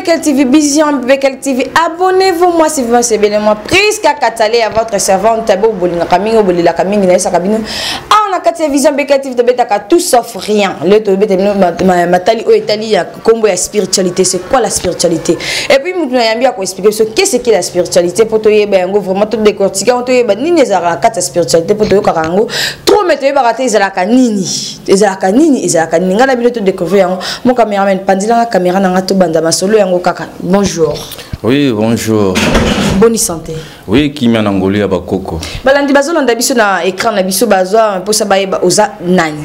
Bekel TV, Vision Bekel TV. Abonnez-vous, moi, si vous m'avez bien moi. Prisca Katale à votre servante. Tabo Bolina Kamingo, Bolila Kamingo, Nessa Kabino. Ah, on a Katia Vision Bekel TV, tout sauf rien. Le Tobé, Matali, Italie, combo la spiritualité. C'est quoi la spiritualité? Et puis, nous avons bien expliquer ce qu'est-ce que la spiritualité. Pour te vraiment tout décortiquer, on te dit, ni les aracats, la spiritualité, pour te dire, trop mettre baraté, ils ont nini. Ils ont nini, ils ont nini. On a bien tout découvrir. Mon caméraman, pendant la caméra, on a tout bandama solo. Bonjour. Oui, bonjour. Bonne santé. Oui, qui m'a engolé à Bakoko. Balandi bazo landa biso na écran na biso bazo pour ça ba oza nani.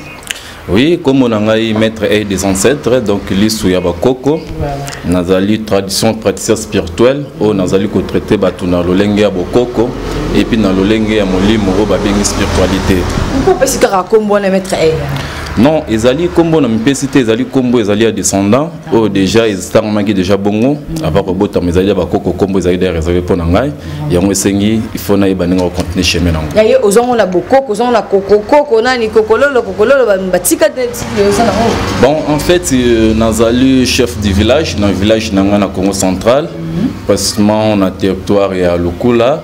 Oui, comme on a eu maître et des ancêtres, donc l'issue ya Bakoko. Nazali tradition praticien spirituel, ou nazali ko traiter batu na lolenge ya Bakoko et puis na lolenge ya molimo o ba bengi spiritualité. Pourquoi parce que rakombo na maître et non, Ezali Kombo na mpesité Ezali Kombo Ezali a descendant ou déjà ils sont magi déjà bongo avant robota mais Ezali ba koko Kombo Ezali des réservé pour nangai yango esengi il faut na ibaninga continuer chemin nango. Ya ye ozongo na bokoko ozongo na koko nani kokololo batika de bon en fait nazali chef du village dans le village nanga na Congo central précisément on a territoire ya Lukula.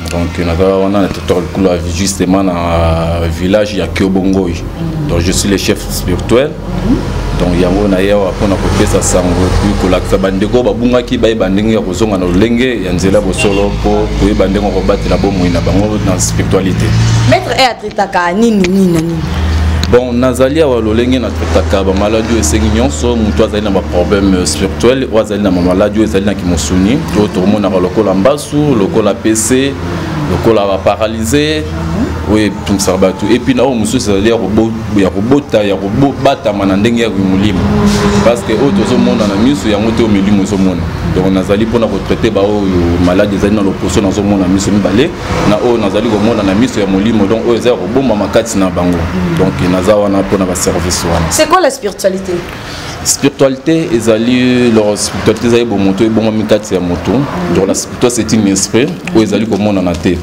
Donc, on a justement dans le village de Kyobongoy. Donc, je suis le chef spirituel. Donc, il y a un peu de ça, ça la spiritualité. Maître est bon, Nazali a lolenge na tretaka ba maladie esengi so muto azali na ba problème spirituel ou azali na maladie ezali na kimosuni to tourmo na lokola mbasu lokola PC lokola ba paralysé oui tout ça batu et puis na o muso ezali ya robota ya robota mana ndenge ya mulimo parce que o tozo mona na miso ya moto mulimo zo mona donc nazali pona ko traiter ba o maladie ezali na loposo na zo mona miso mibale na o nazali ko mona na miso ya mulimo donc o ezali roboma makati na bango donc service. C'est quoi la spiritualité? Spiritualité, leur spiritualité, ils bon moto et bon mikati ya moto. Donc la spiritualité c'est un esprit où ils allaient comme on en a été.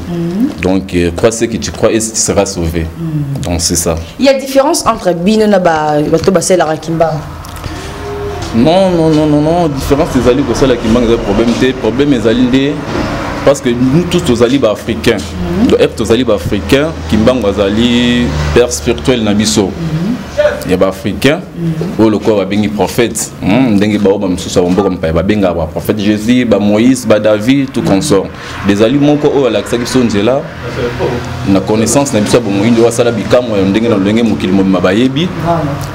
Donc crois ce que tu crois et tu seras sauvé. Donc c'est ça. Il y a différence entre bino na ba bato basela rakimba. Non, différence ils allaient comme ça la kimba des problème ils allaient parce que nous tous aux alibes africains, tous alibes africains, qui m'ont azali père spirituel nabiso. Il y a des africains, où le corps a bien prophète, dengue baoba msusa wambo comme pa benga ba prophète Jésus, ba Moïse, ba David, tout consort. Des alibes mon corps au alaxa qui sont là, na connaissance nabiso ba moyindo wa sala bikamo ndenge na lenge mukilimo mabayebi.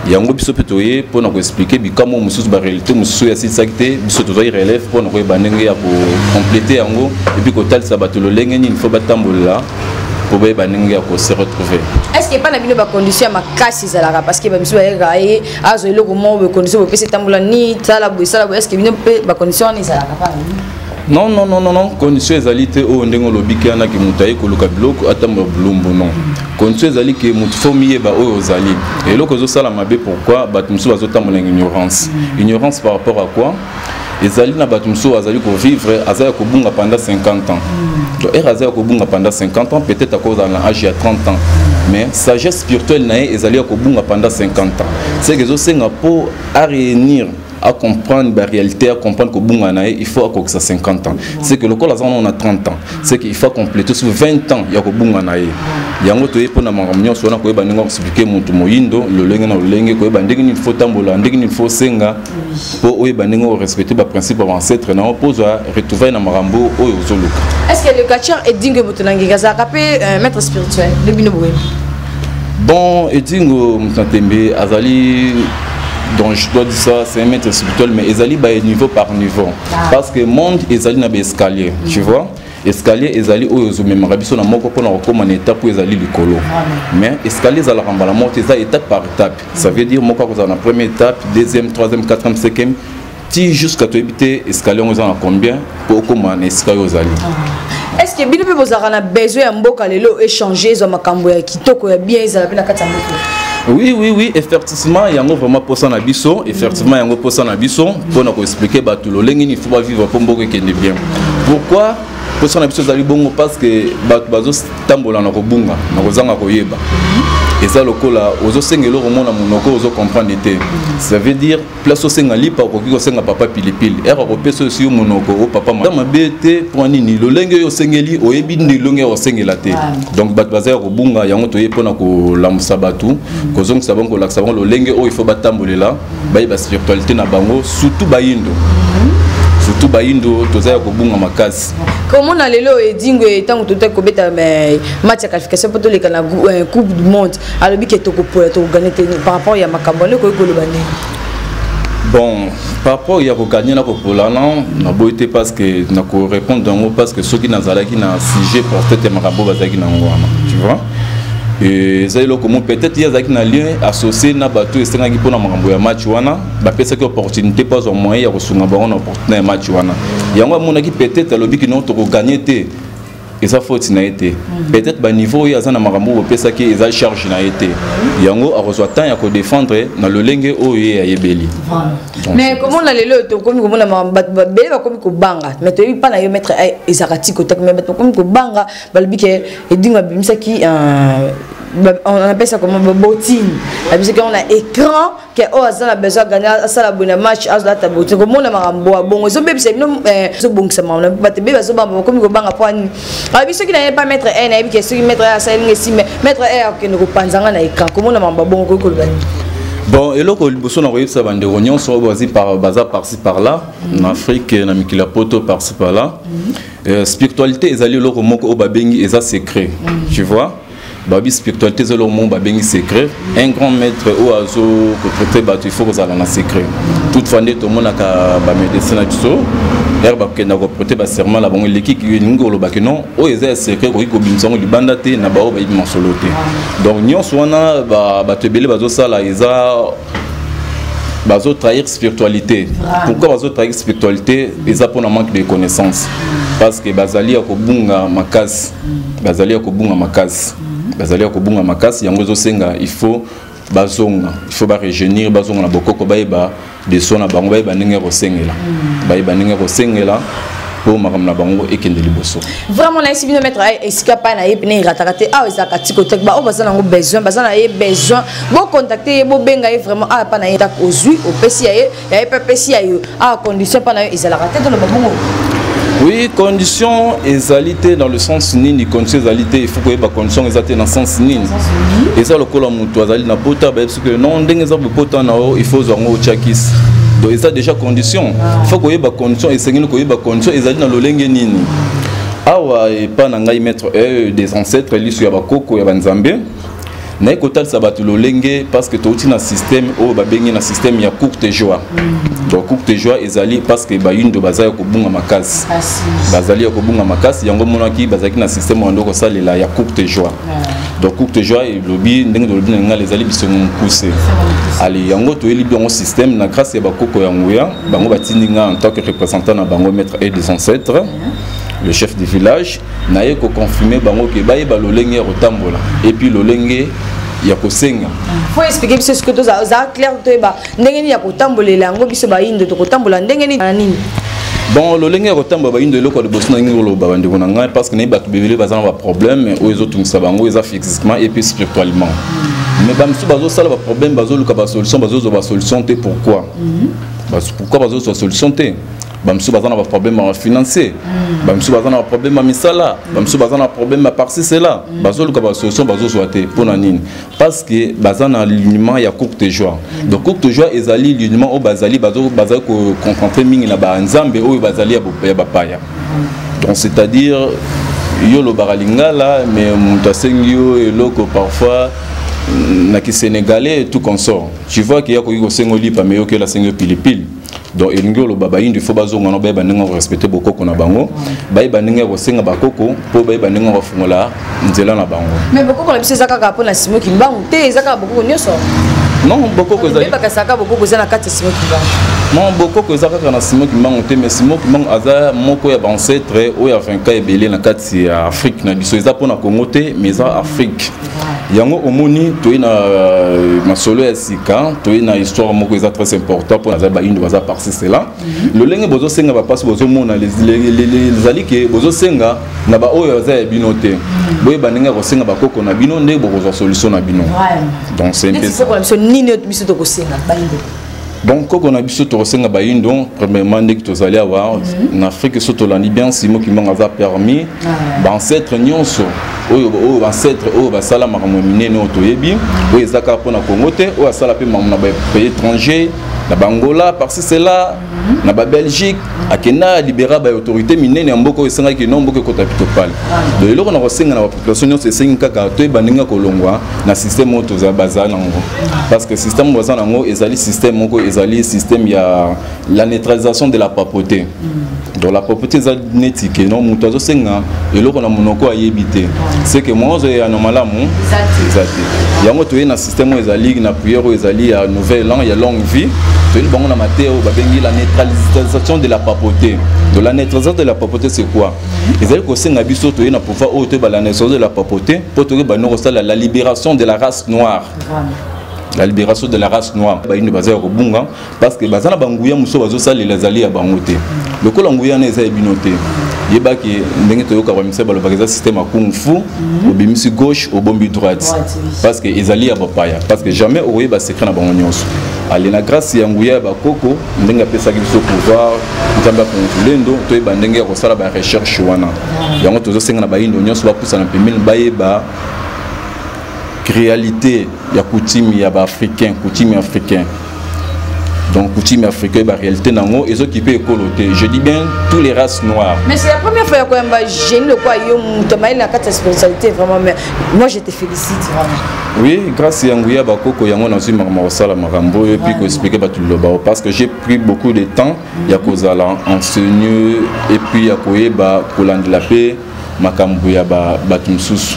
Yango biso petoye pour nous expliquer bikamo msusu ba réalité msusu ya site biso tozoyi relève pour nous ba ndenge ya pour compléter yango. Et puis, quand ça bat le lenge, il faut battre là pour se retrouver. Est-ce qu'il n'y a pas de condition à ma casse parce que je suis allé à ce moment où condition pour passer tamboula ni est-ce qu'il y a des conditions à non, condition égalité au ndengo lobiki ana ki mutaye ko luka biloko atamba bulumbu non. Condition égalité que mutu fomiye ba o ozali. Et loko zo sala mabe pourquoi batumsu bazotambola ignorance. Ignorance par rapport à quoi? Ezali na batumso azali ko vivre azali ko bunga pendant 50 ans. Donc azali ko bunga pendant 50 ans peut-être à cause de l'âge de 30 ans. Mais sagesse spirituelle nae ezali ko bunga pendant 50 ans. C'est que zo senga pour à réunir à comprendre la réalité, à comprendre que il faut que ça 50 ans. C'est que le corps on a 30 ans. C'est qu'il faut compléter sur 20 ans il y a que bunganae. Yango to yepo na maramnyo so na ko eba ningo expliquer mutu moyindo le lenga na lenge ko eba ndenge ni faut tambola ndenge ni faut senga pour o eba ningo respecter ba principe ancêtre na opose à retrouver na marambo o zoluka. Est-ce que le catcher est dingue mutunangi gaza kapé maître spirituel de binoboé? Bon, et dingo mutantembe azali. Donc je dois dire ça, c'est un maître spirituel, mais Ezali va niveau par niveau. Parce que le monde, Ezali n'a pas escalier, tu vois. Escalier, Ezali, où même Rabiso n'a pas comme une étape où Ezali le colo. Mais escalier, ça la rend la mort, c'est étape par étape. Ça veut dire, moi, quand vous avez la première étape, deuxième, troisième, quatrième, cinquième, jusqu'à tu éviter escalier, on a combien pour comment un escalier Ezali. Est-ce que vous avez besoin de échanger sur ma camboya qui est bien, ils ont la carte. Oui, effectivement, il y a vraiment pour ça na biso, effectivement, il y a pour ça na biso, pour nous expliquer bah tout le monde il faut pas vivre pour beaucoup qui est bien. Pourquoi pour ça na biso zali bongo parce que bah bazo tambola na ko bunga, na ko zanga ko yeba. et ça lokola ozo sengelo romona monoko ozo comprendre te ça veut dire place osenga lipa ko senga papa pilipili era ko peso si monoko o papa ma bete pour nini lolenge yo sengeli oyebi ndi longe o sengela te donc bat bazaya ko bunga yango to yepona ko lamusa batu ko zonga sabon ko laksa bango lolenge o il faut batambolela ba spiritualité na bango surtout bayindo surtout bayindo tozaya ko bunga makasi. Comment on a lelo edingo etango tout ko beta match qualification pour les kana coupe du monde alors bi ke to ko pour to gagner par rapport ya makambo le ko kolobane. Bon, par rapport à gagner la population, na boité parce que na ko répondre en mot parce que ceux qui n'azala qui na sujet porté marabo bazaki na ngwana, tu vois. Et ça là comment peut-être il y a zaki na lien associé na bateau et senga qui pona makambo ya match wana, ba pesa ki opportunité pas au moyen ya kosunga ba on opportunité match wana. Yango mona ki peut-être lobi ki non to ko gagner té. Et ça faut na été peut-être ba niveau ya za na makambo bo pesa ki eza charge na été yango a reçoit temps ya ko défendre na le lenge o ye ya yebeli. Mais comment on a lelo to comme comment na bele ba comme ko banga mais to pas na yo mettre ezakati ko tak mais comme ko banga ba lobi ke edinga bimisa ki on appelle ça comme botine parce qu'on a écran que on a besoin de gagner ça la bonne match à la botine comme on a marambo bon zo bébé c'est non zo bon ça on a pas te bébé zo bamba comme ko banga pour ani abi ceux qui n'avaient pas mettre un abi que ceux qui mettre ça ngi mettre un que nous panzanga na écran comme on a marambo bon ko gagner. Bon, et là, quand on a réussi à vendre des rognons, soit basé par bazar par-ci par-là, en Afrique, on a mis la poteau par-ci par-là. Spiritualité, ils allaient là au moko au babengi, et ça secret, tu vois. Babi spiritualité c'est le monde babengi secret un grand maître au azo que traiter battu il faut que ça en secret toute fois tout le monde a ba médecin na biso herba que na reporter ba serment la bon l'équipe qui ngolo ba que non o eza secret ko ko bimsongo libanda te na ba o ba yima solo te donc nyonso wana ba tebele bazo sala eza bazo trahir spiritualité. Pourquoi bazo trahir spiritualité? Eza pour un manque de connaissances parce que bazali ya ko bunga makasi bazali ya ko bunga makasi bazali ko bunga makasi yango zo senga il faut bazonga il faut ba rejeunir bazonga na bokoko baeba de sona bango baeba ninge ko sengela baeba ninge ko sengela pour makam na bango ekende liboso vraiment na sibino mettre escapa na yepene ratakate ah ezaka tiko tek ba o bazana ngo besoin bazana besoin bo contacter bo benga vraiment ah pa na yeta ozui o pesi ya pe pesi ya yo ah condition pa na yo ezala raté dans le bango. Oui, conditions égalité dans le sens nini, conditions égalité, il faut que les conditions égalité dans le sens nini. Et ça, le col à Moutouazali n'a pas parce que non, il faut zongo chakis. Donc, ça déjà conditions. Il faut que les conditions et c'est que les conditions égalité dans le lenge nini. Awa et pas n'angai mettre des ancêtres li sur Yabakoko et Banzambe. Na kotal sabatu lo lenge parce que tout un système au babengi na système ya courte joie. Donc courte joie ezali parce que ba une de bazali ko bunga makasi. Bazali ko bunga makasi yango monaki bazaki na système ando ko salela ya courte joie. Donc courte joie et lobby ndenge de lobby nga les ali bisongo poussé. Ali yango to eli bien système na grâce ya bakoko yangoya bango batindinga en tant que représentant na bango maître et des ancêtres. Le chef du village n'a eu qu'à confirmer bango que baye ba lolenge rotambola et puis lolenge ya kosenga. Faut expliquer ce que tu as clair to ba ndenge ni ya kotambolela ngo biso ba indo to kotambola ndenge ni nini. Bon lolenge rotambola ba indo loko de bosna ngolo ba ndeko na ngai parce que ne ba tubele bazana ba problème aux autres tout ça bango eza physiquement et puis spirituellement. Mais ba msu bazo sala ba problème bazo luka ba solution bazo ba solution te pourquoi? Pourquoi bazo solution te? Bamsou bazana un problème financier, bamsou bazana un problème misala, bamsou bazana un problème par-ci c'est-là. Bazo le cas solution bazo souhaité pour nanine parce que bazana alignement ya courte joie. Donc courte joie ezali alignement au bazali bazo ko concentrer mingi na ba nzambe o bazali ya bapaya. Donc c'est-à-dire yo lo baralinga là mais mutasengio et loko parfois na ki sénégalais tout consort. Tu vois qu'il y a ko sengoli pa meyo que la sengio pilipili. Donc il ngolo baba indi faut bazonga no ba ninga respecter bokoko na bango ba ninga ko senga bakoko po ba ninga ko fungola nzela na bango mais bokoko la biso zakaka po na simo kimbangu te zakaka bokoko nyoso non bokoko ezali ba kasaka bokoko zana kati simo kimbangu non bokoko zakaka na simo kimbangu te mais simo kimbangu aza moko ya ancêtre o ya 20 ka ebele na kati ya Afrique na biso eza po na Congo te mais za Afrique yango omoni to na masolo ya sika to na histoire moko eza très important pour na ba indo baza par cela le lenge bozo senga ba passe bozo mona les alike bozo senga na ba oyo za binote boye baninga ko senga ba koko na bino nde bozo solution na bino donc c'est un peu ça ni ne biso to ko senga ba indo. Donc, quand on a vu ce tour ba indo, premièrement, dès que tu allais avoir en Afrique, ce tour bien, si moi qui m'en a permis, ancêtre nyonso, ancêtre, basala maramomine no toyebi, ezaka pona Congote, asala pe na pays étranger, na Bangola, parce c'est là, na Belgique, akena libéra ba autorité minene mboko esenga ki non mboko kota pitopal. De lelo na kosenga na population nyonso esenga kaka to baninga kolongwa na système auto za bazana ngo. Parce que système bazana ngo ezali système moko ezali système ya la neutralisation de la papauté. Donc la papauté za netike non muto zo senga eloko na monoko ayebité. C'est que moi ya normalamu exact. Yango to na système ezali na prière ezali ya nouvel an ya longue vie. To ni bango na mateo ba bengi la neutralisation de la papauté. De la neutralisation de la papauté c'est quoi? Ezali ko senga biso to na pouvoir o te ba la neutralisation de la papauté pour to ba no la libération de la race noire. La libération de la race noire ba ino bazaya ko bunga parce que bazana banguya muso bazo sala les alliés à bangote le ko languya na eza binote yeba ki ndenge to yoka ba misa ba le système à kung fu au bimisi gauche au bombi droite parce que les alliés à bapaya parce que jamais au yeba secret na bango nyonso ali na grâce ya nguya ba koko ndenge pesa ki so pouvoir nzamba konfulendo to yeba ndenge ko sala ba recherche wana yango to zo senga na ba indo nyonso ba poussa na pemene ba yeba réalité ya coutume ya ba africain coutume africain donc coutume africain ba réalité nango et qui peut écoloter je dis bien tous les races noires mais c'est la première fois que yamba gêne le quoi yo mutomaï na kata spécialité vraiment mais moi je te félicite vraiment oui grâce à nguya ba koko yango na zuma ma sala marambo et puis ko expliquer ba tout le ba parce que j'ai pris beaucoup de temps ya kozala enseigner et puis ya koyeba kolanda la paix makambo ya ba batumsusu.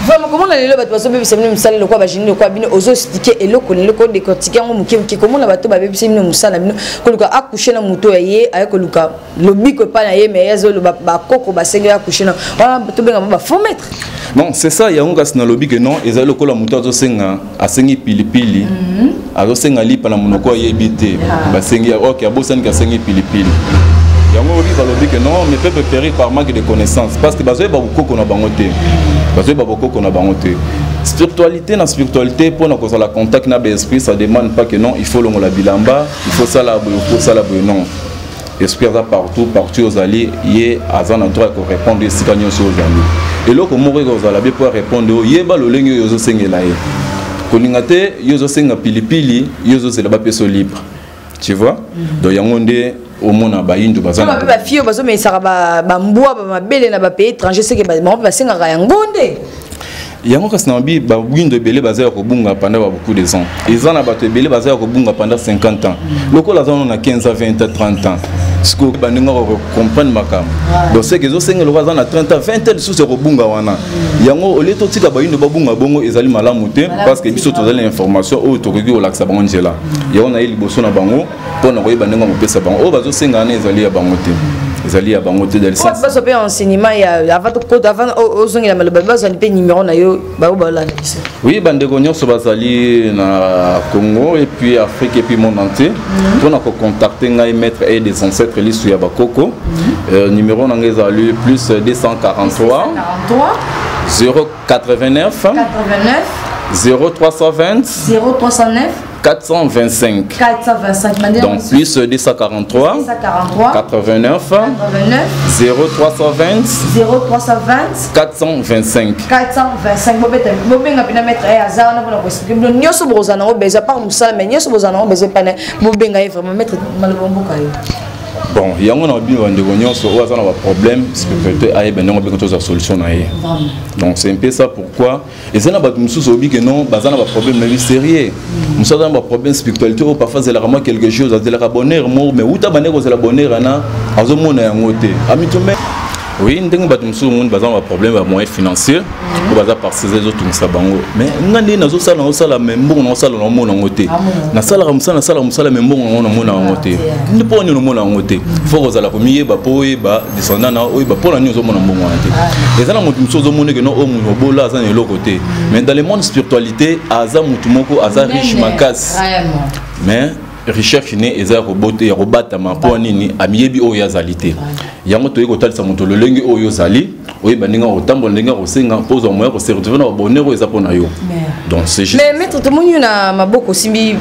Vraiment, comment on a le bateau, c'est même ça, le quoi, bah, j'ai le quoi, bien, aux expliquer et le code décortiquer, qui comment la bateau, bah, c'est même ça, la mine, que le cas accouché dans moto, aïe, avec le cas, le bic pas naïe, mais il y a le coco, bah, c'est accouché dans, voilà, bateau, ben, bah, faut mettre. Non, c'est ça, il y a un gars dans le bic, non, ils ont le col à moto, à senga, à sengi pili, à senga li, pendant mon quoi, y habité, bah, sengi, ok, à bossan, qui a sengi pili. Yango ri balobi que non mais peut périr par manque de connaissances parce que bazoé ba beaucoup na bangote bazoé ba beaucoup na bangote spiritualité na spiritualité pour na cause la contact na esprit ça demande pas que non il faut la bilamba il faut ça la non esprit là partout aux alliés yé azana droit ko répondre si kanyo so aux et là ko mourir aux alliés pour répondre yeba lo lengo yozo sengela ye koningate yozo senga pilipili yozo c'est la ba peso libre tu vois donc yangonde au monde ba indo bazana ba fio bazo mais ça ba mboa ba mabele na ba pays étranger c'est que ba senga ya ngonde yango kasi na bi ba windo belé bazaya ko bunga pendant beaucoup de ans ils en a bato belé bazaya ko bunga pendant 50 ans lokola zano na 15 à 20 à 30 ans ce que baninga ko comprendre makam donc c'est que zo senga lo bazana 30 à 20 ans sous ce ko bunga wana yango oleto tika ba indo ba bunga bongo ezali malamu te parce que biso tozali information o to ko la sa bango njela yango na ili boso na bango pona ko yeba ndenge mo pesa bango o bazo senga na ezali ya bango te ezali ya bango te dans sens bazo pe enseignement ya avant code avant ozongi la maloba bazo ni pe numéro na yo ba o ba la oui bandeko nyonso bazali na Congo et puis Afrique et puis monde entier pona ko contacter ngai maître et des ancêtres lisu ya bakoko numéro na ngai ezali plus 243 089 0320 425 donc plus 243 89 0320 425 bobenga pina mettre hasard na bona ko nyoso bozana o beza par musala mais nyoso bozana o beza pana bobenga vraiment mettre malobomboka yo. Bon, il y a un problème, spiritualité, il y a une solution. Donc c'est un peu ça pourquoi. Et c'est un que non, il y a un problème sérieux. Nous avons un problème spiritualité, parfois c'est quelque chose, c'est la bonheur, mais où tu as bonheur, c'est la bonheur, Oui, ndenge bato musu monde baza un problème ba moyen financier ko baza par ces autres ngisa bango mais ngandi nazo sala membo na sala na mona ngote na sala musala membo na mona ngote ndipo ni no mona ngote faut que la première ba poe ba descendant na o ba pona ni zo mona mbongo ngote ezana mutu musu zo mona que no o mu bola za na lo côté mais dans le monde spiritualité aza mutu moko aza riche makas mais recherche ne eza robote ya robata ma po nini amiyebi o ya zalité yango to yeko talisa moto le lengi o yo zali oyi baninga otambo lenga osenga pozo moya ko servir na bonheur eza pona yo donc c'est juste mais maître to monyo na maboko simbi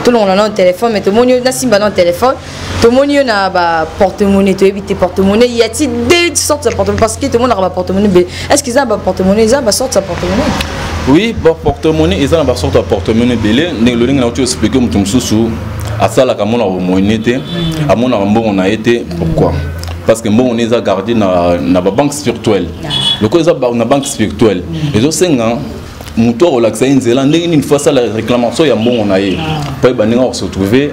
tout le monde a un téléphone mais to monyo na simba na téléphone to monyo na ba porte-monnaie to éviter porte-monnaie y a-t-il des sortes de porte-monnaie parce que tout le monde a ba porte-monnaie est-ce qu'ils ont ba porte-monnaie ils ont ba sorte de porte-monnaie oui ba porte-monnaie ils ont ba sorte de porte-monnaie belé ne le lenga na tu expliquer mutum susu asala ka mona o moyenete amona mbongo na été pourquoi parce que bon on est à garder na banque spirituelle le quoi na banque spirituelle et je sais nga muto relaxer nzela ndenge une fois ça la réclamation ya mbongo na ye pa baninga se retrouver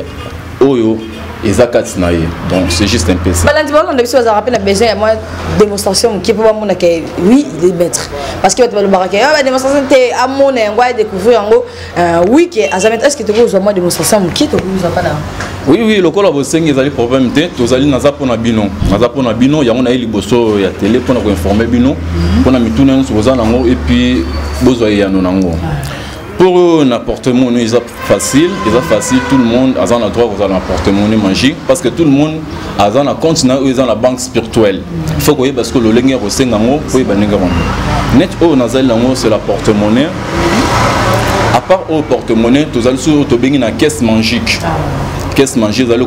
oyo ezakati na ye donc c'est juste un peu ça balandi ba on a rappelé la besoin ya moi démonstration qui peut pas mona que oui il est maître parce que tu vas le baraquer ah démonstration té amona ngwa découvrir ngo oui que azamet est-ce que tu veux moi démonstration qui te vous pas là oui le col bosengi ezali problème té tozali na zapona bino yango na liboso ya télé pona ko informer bino pona mituna nso ozana ngo et puis bozo ya nango pour un porte-monnaie facile, tout le monde a le droit de un porte-monnaie magique parce que tout le monde a un compte dans la banque spirituelle. Il faut que parce que le lengue au Sengango, net au Nazal c'est la porte-monnaie. À part au porte-monnaie, tu as sur une caisse magique. Caisse magique, tu as le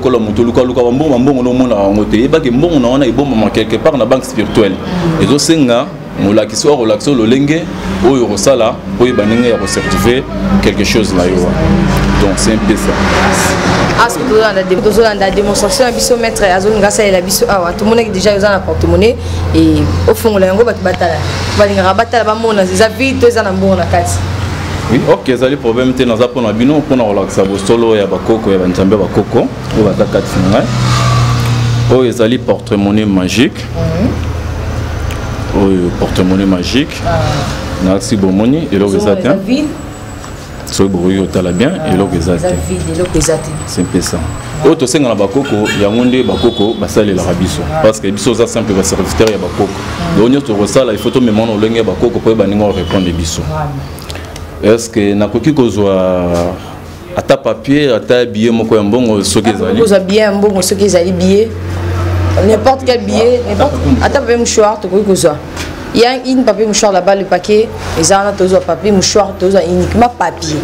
quelque part dans la banque spirituelle. Et au Senga, mola qui soit relaxé le lengue ou yo sala ou baninga ya certifier quelque chose là yo donc c'est un peu ça as que dans la démonstration biso maître azon ngasa et la biso awa tout le monde déjà usant la porte-monnaie et au fond la ngo batala balinga batala ba mona za vite za na mbona kati oui ok ça les problèmes te na za pona bino pona relaxa bo solo ya bakoko ya banzambe bakoko o bataka finanga o ezali porte-monnaie magique porte-monnaie magique Naxi Bomoni et l'Ogezate so boyo tala bien et l'Ogezate c'est un peu ça auto senga na bakoko ya ngonde bakoko basale la rabiso parce que biso za simple va serviteur ya bakoko donc to resala il faut to memona olenge bakoko po baninga répondre biso est-ce que nakoki kozwa ata papier ata billet moko ya mbongo soki ezali kozwa bien mbongo soki ezali billet n'importe quel billet, n'importe. Attends, papier mouchoir, tu peux quoi. Il y a une papier mouchoir là-bas, le paquet. Ils ont un papier mouchoir, uniquement papier.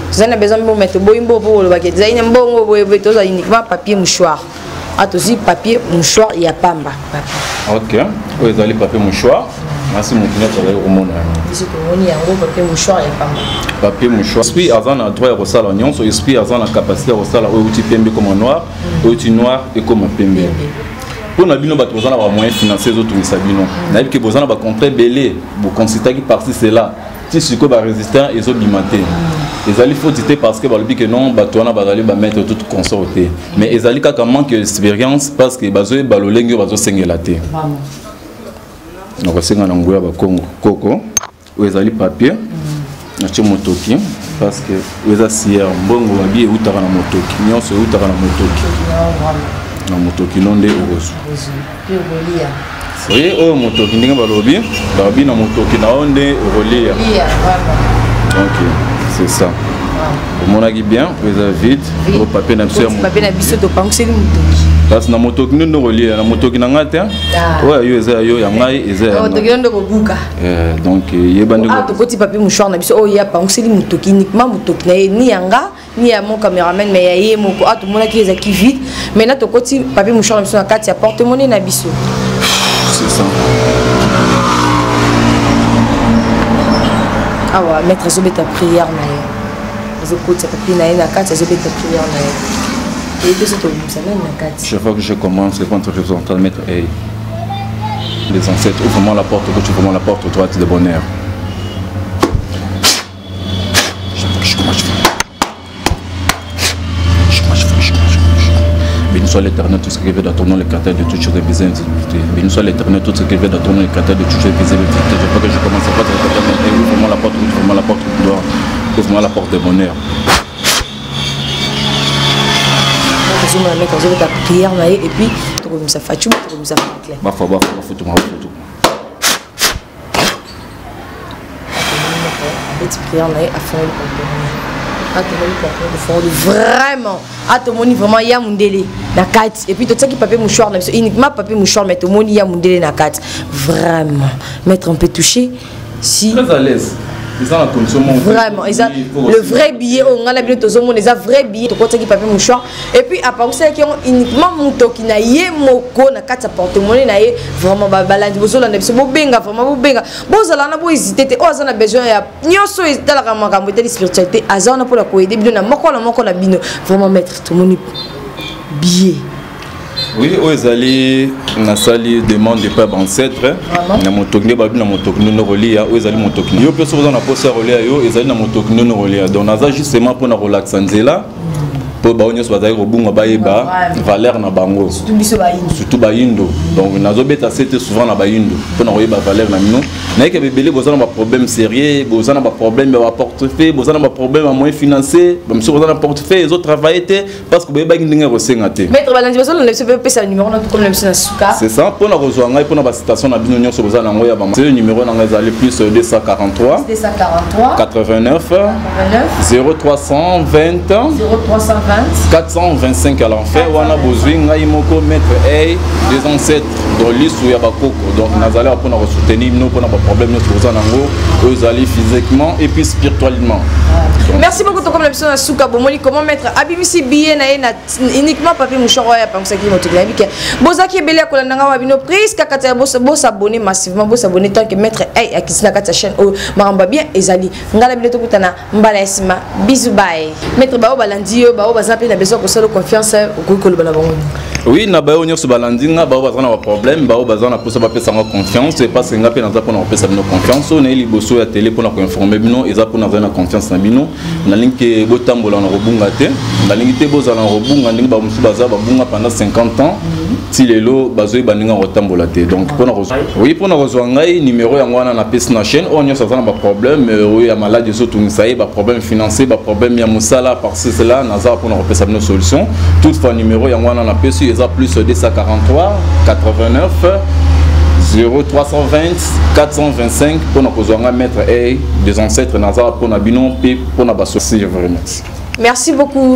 Vous avez besoin de mettre boimbo pour le paquet. Vous avez un bon uniquement papier mouchoir. Aussi papier mouchoir, il y a pamba. Ok. Vous avez papier mouchoir. Merci mon client, ça va au monde. Il y a un papier mouchoir, il y a pamba. Papier mouchoir. Esprit azan a droit à ressal l'oignon, so esprit azan a capacité à ressal au outil pembe comme noir, au outil noir et comme pembe. Pour nous, nous avons moyen financier autour de ça. Nous avons besoin de contrat belé, vous considérez que par-ci c'est là. Si ce que résistant ils ont bimaté. Les alliés faut dire parce que que non, batoana bazali ba mettre tout consorté. Mais les alliés quand manque d'expérience parce que bazoé balolengo bazo sengelaté. Donc c'est un angoya ba Congo Coco. Ou les alliés papier. Na ti motoki parce que les asier mbongo babi e utaka na motoki. Nyonso e utaka na motoki. Na motoki londe ogosu. Oui, oh motoki ndinga balobi, babi na motoki na onde rolia. Donc c'est ça. Mon agi bien, vous avez vite, au papier na biso. Papier na biso to pangseli motoki. Parce na motoki ndo rolia, na motoki na ngate. Ouais, yo eza yo ya ngai eza. Motoki ndo ko buka. Donc yebandi ko. Ah, to petit papier mouchoir na biso oh ya pangseli motoki uniquement motoki na ni yanga. Ni à mon caméraman mais il y a mon tout le monde qui est qui vite maintenant to côté papier mouchoir na carte porte-monnaie na biso c'est ça ah ouais mettre zo beta prière na zo côté papier na carte zo beta prière na et que c'est tout ça même na carte chaque fois que je commence quand je suis en train de mettre les ancêtres ouvre vraiment la porte gauche ouvre vraiment la porte droite de bonheur soit l'éternel tout ce qui veut d'attourner les cartels de toutes choses et visées invisibilité. Béni soit l'éternel tout ce qui veut d'attourner les cartels de toutes choses et visées invisibilité. Je crois que je commence à pas te répéter, ouvre-moi la porte, ouvre-moi la porte, ouvre-moi la porte de bonheur. Je me mets comme ça, ta prière, et puis, tu comme ça, Fatou, tu comme ça, clair. Bah, faut photo. Petite prière, à fond vraiment à tout le monde vraiment il y a mon délai na carte et puis tout ça qui papier mouchoir uniquement papier mouchoir mais tout le monde il y a mon délai na carte vraiment mettre un peu touché si très à l'aise. Vraiment, le vrai billet, on a la billet, on a les vrais billets, tout ça qui papier mouchoir. Et puis à part ça, qui ont uniquement mon toki na yé moko na carte porte-monnaie na yé vraiment balandi bozola na biso bobenga vraiment bobenga. Bozala na bo hésiter, oh azana besoin ya nyoso hésiter la makambo de spiritualité, azana pour la coïder bino na moko na bino vraiment mettre tout le monde billet. Oui, aux alliés, na sali demande de peuple ancêtre. Na motokne babi na motokne no relia, aux alliés motokne. Yo peut souvent na poser relia yo, ils alliés na motokne no relia. Donc naza justement pour na relaxer nzela. Pour baonyo bazali robunga baeba valeur na bango. Surtout bayindo. Donc nazo beta c'était souvent na bayindo. Pour na royeba valeur na mino. Na ke bebele bozana ba problème sérieux, bozana ba problème ba portefeuille, bozana ba problème à moyen financier, même si bozana portefeuille, les autres travaillent parce que beba ndinga resengate. Maître Balanzi bozana le CPP ça numéro na comme le monsieur na suka. C'est ça pour na rejoindre pour na ba citation na bino nyonso bozana ngoya ba. C'est le numéro na ngazali plus 243 89 0320 425 à l'enfer wana bozwi ngai moko mettre des ancêtres dans l'issue ya bakoko donc nazali pour na soutenir nous pour na problème nous pour zanango aux alliés physiquement et puis spirituellement. Merci beaucoup comme la personne Souka Bomoli comment mettre abimisi billet na uniquement papier mouchoir ya pa qui moto la bike bozaki belé ko landanga wa bino prise kakata boss abonner massivement boss abonner tant que mettre akisina kata chaîne o maramba bien ezali ngala bino to kutana mbala esima bisous bye mettre bao balandi yo bao bazapé na besoin ko solo confiance ko ko bana bango. Oui na bao nyonso balandinga bao bazana ba problème bao bazana pour ça ba pesa confiance et parce que ngape na za pour na pesa bino confiance on est liboso ya télé pour na ko informer bino eza pour na na confiance na bino na linki botambola na robunga te na linki te bozala na robunga ndinga ba musu baza ba bunga pendant 50 ans si lelo bazoy baninga rotambola te donc pour na oui pour na rozwanga numéro yango wana na pesa na chaîne on nyonso za na ba problème oui ya malade zo tungisaye ba problème financier ba problème ya musala parce que cela na za pour na pesa bino solution toutefois numéro yango wana na pesa eza plus 243 89 0320 425 pour nous mettre des ancêtres Nazar pour nous bino pour nous bassoir. Merci beaucoup.